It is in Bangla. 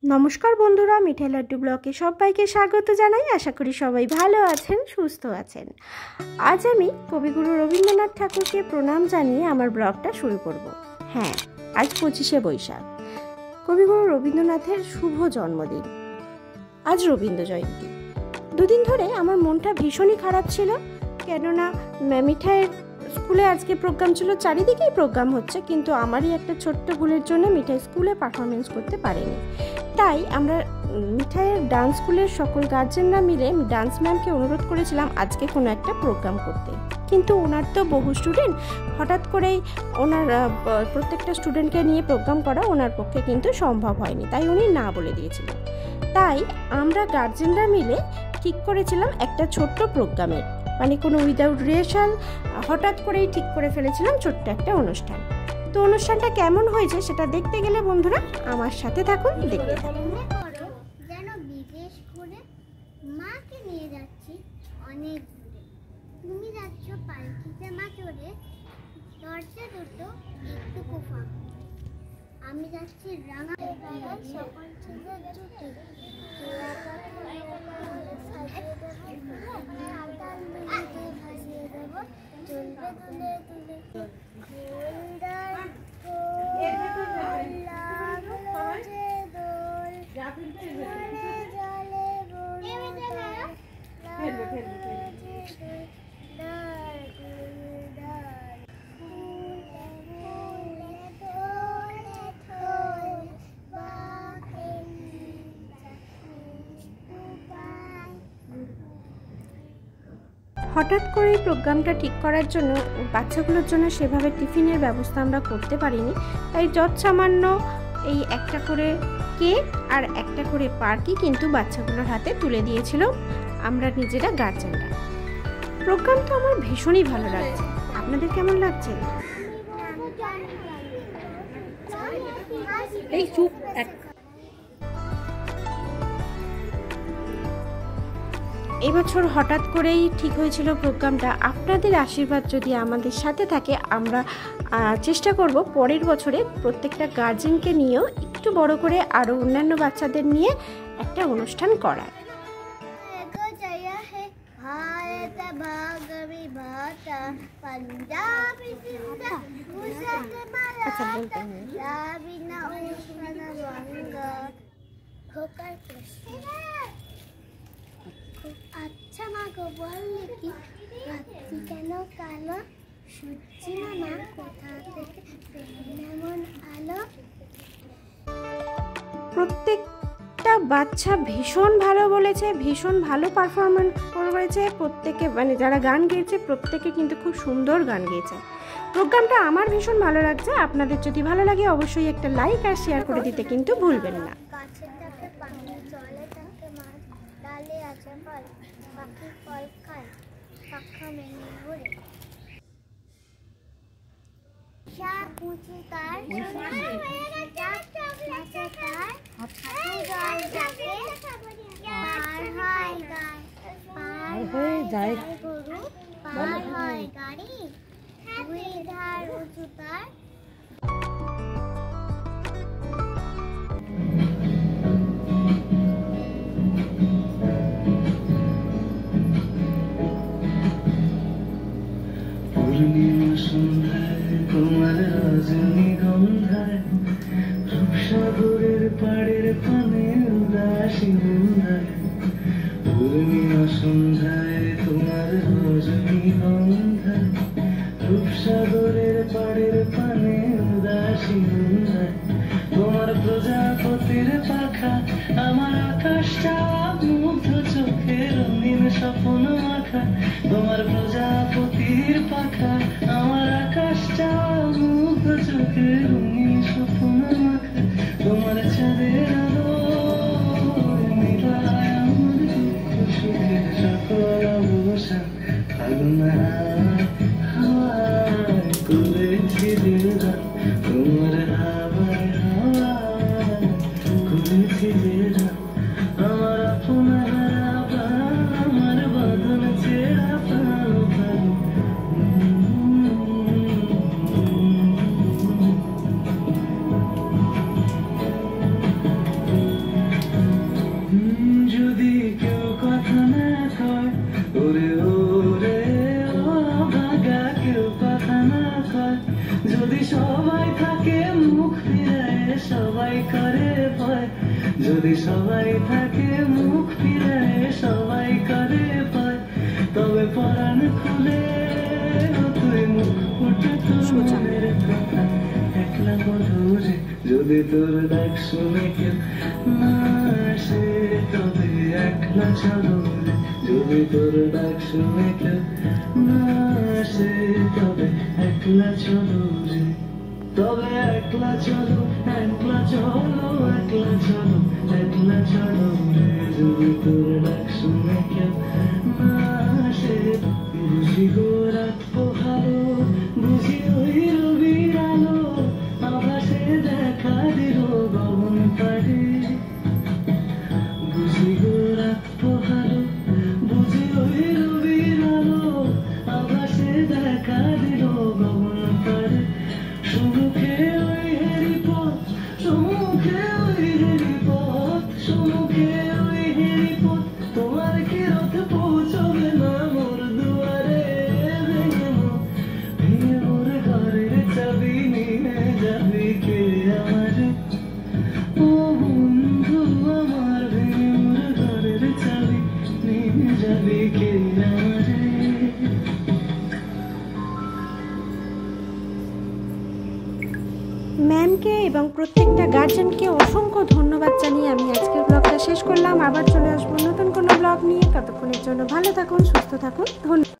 নমস্কার বন্ধুরা, মিঠাই লাড্ডু ব্লগে সবাইকে স্বাগত জানাই। আশা করি সবাই ভালো আছেন, সুস্থ আছেন। আজ আমি কবিগুরু রবীন্দ্রনাথ ঠাকুরকে প্রণাম জানিয়ে আমার ব্লগটা শুরু করব। হ্যাঁ, আজ 25শে বৈশাখ, কবিগুরু রবীন্দ্রনাথের শুভ জন্মদিন। আজ রবীন্দ্র জয়ন্তী। দুদিন ধরে আমার মনটা ভীষণই খারাপ ছিল, কেননা মিঠাইয়ের স্কুলে আজকে প্রোগ্রাম ছিল, চারিদিকেই প্রোগ্রাম হচ্ছে, কিন্তু আমারই একটা ছোট্ট ভুলের জন্য মিঠাই স্কুলে পারফরমেন্স করতে পারেনি। তাই আমরা মিঠাইয়ের ডান্স স্কুলের সকল গার্জেনরা মিলে ডান্স ম্যামকে অনুরোধ করেছিলাম আজকে কোনো একটা প্রোগ্রাম করতে, কিন্তু ওনার তো বহু স্টুডেন্ট, হঠাৎ করেই ওনার প্রত্যেকটা স্টুডেন্টকে নিয়ে প্রোগ্রাম করা ওনার পক্ষে কিন্তু সম্ভব হয়নি, তাই উনি না বলে দিয়েছিলেন। তাই আমরা গার্জেনরা মিলে ঠিক করেছিলাম একটা ছোট্ট প্রোগ্রামের, মানে কোনো উইদাউট রিহার্সাল হঠাৎ করেই ঠিক করে ফেলেছিলাম ছোট্ট একটা অনুষ্ঠান। তো অনুষ্ঠানটা কেমন হয়েছে সেটা দেখতে গেলে বন্ধুরা আমার সাথে থাকুন, দেখতে থাকুন। যেন বিদেশ করে মাকে নিয়ে যাচ্ছি অনেক দূরে, তুমি যাচ্ছ পালকিতে মা চড়ে, দরজা দুটো একটু কোফা, আমি যাচ্ছি রাঙা সকল ছেলে জুটি, ভাসিয়ে দেবো চলবে তুলে তুলে হঠাৎ করে প্রোগ্রামটা ঠিক করার জন্য বাচ্চাগুলোর জন্য সেভাবে টিফিনের ব্যবস্থা আমরা করতে পারিনি, তাই যৎসামান্য এই একটা করে কেক আর একটা করে পার্কি কিন্তু বাচ্চাগুলোর হাতে তুলে দিয়েছিল আমরা নিজেরা গার্জেনরা। প্রোগ্রামটা আমার ভীষণই ভালো লাগছে, আপনাদের কেমন লাগছে? এই চুপ এক এবছর হঠাৎ করেই ঠিক হয়েছিল প্রোগ্রামটা। আপনাদের আশীর্বাদ যদি আমাদের সাথে থাকে, আমরা চেষ্টা করব পরের বছরে প্রত্যেকটা গার্জেনকে নিয়েও একটু বড় করে আরও অন্যান্য বাচ্চাদের নিয়ে একটা অনুষ্ঠান করার। আচ্ছা মা গো, বললে কি রাত্রি কেন কালো, সূর্যি মামা কোথা থেকে এমন আলো? প্রত্যেকটা বাচ্চা ভীষণ ভালো বলেছে, ভীষণ ভালো পারফরমেন্স করেছে প্রত্যেকে, মানে যারা গান গেয়েছে প্রত্যেকে কিন্তু খুব সুন্দর গান গেয়েছে। প্রোগ্রামটা আমার ভীষণ ভালো লাগছে। আপনাদের যদি ভালো লাগে অবশ্যই একটা লাইক আর শেয়ার করে দিতে কিন্তু ভুলবেন না। গাছের ডাকে পাখি, জলে থাকে মাছ, ডালে আছে ফল, পাখি ফল খায়, পাখা মেলে ঘুরে, উঁচু তার পার হয় গায়, পার হয়ে যায় গরু, পার হয় গাড়ি, দুই ধার উঁচু তার। পূর্ণিমা সন্ধ্যায় তোমার রজনীগন্ধায়, রূপসাগরের পাড়ের পানে উদাসী বন্ধায়। পূর্ণিমা সন্ধ্যায় তোমার রজনীগন্ধায়, রূপসাগরের পাড়ের পানে উদাসী বন্ধায়। তোমার প্রজাপতির পাখা, আমার আকাশটা মুগ্ধ চোখে রঙিন স্বপ্ন মাখা। তোমার প্রজাপতির পাখা, আমার আকাশটা মুগ্ধ চোখে রঙিন স্বপ্ন মাখা। তোমার চাঁদের আলো মিলায় আমার সুখের সকল অবসান, ফাগুনায় হাওয়ায় করেছি দিলদার, তোমার হাওয়ায় হাওয়ায় করেছি দিলদার। আমার আপনার আমার বাঁধন ছেড়া প্রাণ প্রাণ। যদি সবাই থাকে মুখ ফিরে সবাই করে পায়, তবে পরাণ খুলে তুই মুখ ফুটে তোর মনের কথা একলা বধুরে। যদি তোর ডাক শুনে কেউ না আসে তবে একলা চলো রে। যদি তোর ডাক শুনে কেউ না আসে তবে একলা চলো রে। তবে একলা চলো, একলা চলো, একলা চলো, একলা চলো রে। যদি তোর ডাক শুনে কেউ না আসে, বুঝি গো রাত পোহালো, বুঝি ওই রবির আলো আভাসে দেখা দিল গগন পাড়ে। বুঝি গো রাত পোহালো, বুঝি ওই রবির আলো আভাসে দেখা দিল গগন পাড়ে। সম্মুখে ওই হেরিপথ, সম্মুখে ওই হেরিপথ, সম্মুখে ওই হেরিপথ, তোমার কি রথ পৌঁছবে না মোর দুয়ারে। ভেঙে মোর ঘরের চাবি নিয়ে যাবি কে আমারে, ও বন্ধু আমার। ভেঙে মোর ঘরের চাবি নিয়ে যাবি কে আমারে। ম্যামকে এবং প্রত্যেকটা গার্জেনকে অসংখ্য ধন্যবাদ জানিয়ে আমি আজকের ব্লগটা শেষ করলাম। আবার চলে আসবো নতুন কোনো ব্লগ নিয়ে। ততক্ষণের জন্য ভালো থাকুন, সুস্থ থাকুন, ধন্যবাদ।